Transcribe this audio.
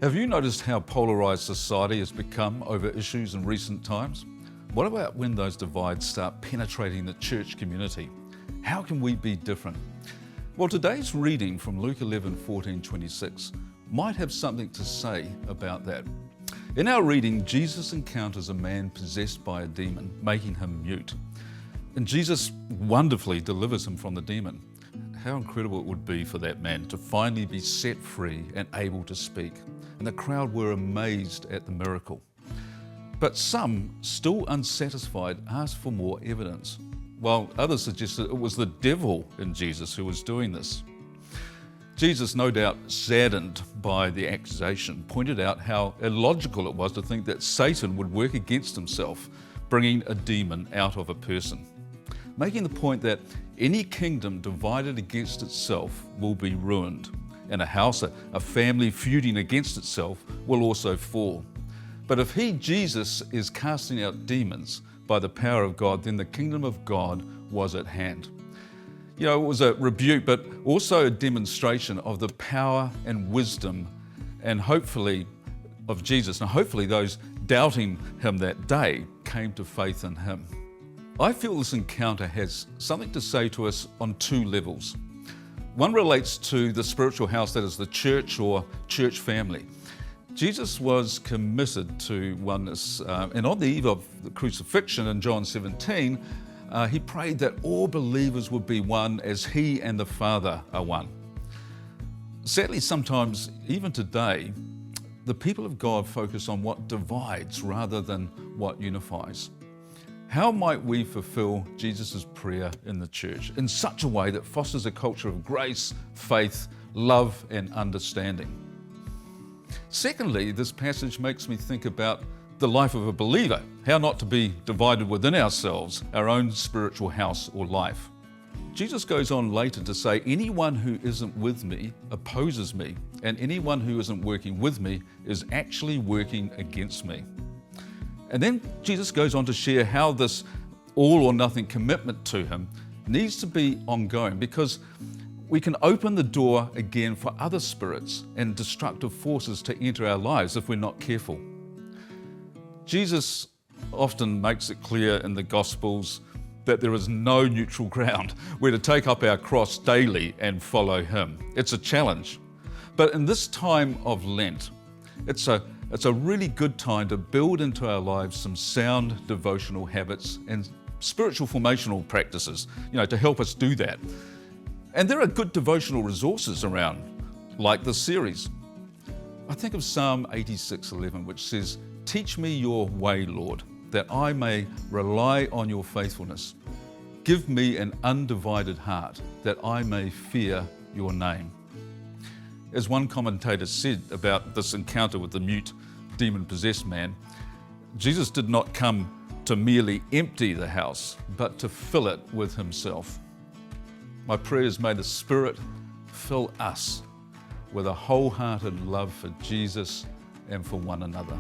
Have you noticed how polarised society has become over issues in recent times? What about when those divides start penetrating the church community? How can we be different? Well, today's reading from Luke 11:14-26 might have something to say about that. In our reading, Jesus encounters a man possessed by a demon, making him mute. And Jesus wonderfully delivers him from the demon. How incredible it would be for that man to finally be set free and able to speak. And the crowd were amazed at the miracle. But some, still unsatisfied, asked for more evidence, while others suggested it was the devil in Jesus who was doing this. Jesus, no doubt saddened by the accusation, pointed out how illogical it was to think that Satan would work against himself, bringing a demon out of a person, making the point that any kingdom divided against itself will be ruined, and a house, a family feuding against itself will also fall. But if he, Jesus, is casting out demons by the power of God, then the kingdom of God was at hand. You know, it was a rebuke, but also a demonstration of the power and wisdom and hopefully of Jesus. And hopefully those doubting him that day came to faith in him. I feel this encounter has something to say to us on two levels. One relates to the spiritual house that is the church or church family. Jesus was committed to oneness, and on the eve of the crucifixion in John 17, he prayed that all believers would be one as he and the Father are one. Sadly, sometimes, even today, the people of God focus on what divides rather than what unifies. How might we fulfill Jesus' prayer in the church in such a way that fosters a culture of grace, faith, love, and understanding? Secondly, this passage makes me think about the life of a believer, how not to be divided within ourselves, our own spiritual house or life. Jesus goes on later to say, anyone who isn't with me opposes me, and anyone who isn't working with me is actually working against me. And then Jesus goes on to share how this all or nothing commitment to him needs to be ongoing, because we can open the door again for other spirits and destructive forces to enter our lives if we're not careful. Jesus often makes it clear in the Gospels that there is no neutral ground. We're to take up our cross daily and follow him. It's a challenge. But in this time of Lent, it's a really good time to build into our lives some sound devotional habits and spiritual formational practices, to help us do that. And there are good devotional resources around, like this series. I think of Psalm 86:11, which says, "Teach me your way, Lord, that I may rely on your faithfulness. Give me an undivided heart, that I may fear your name." As one commentator said about this encounter with the mute, demon-possessed man, Jesus did not come to merely empty the house, but to fill it with himself. My prayer is, may the Spirit fill us with a wholehearted love for Jesus and for one another.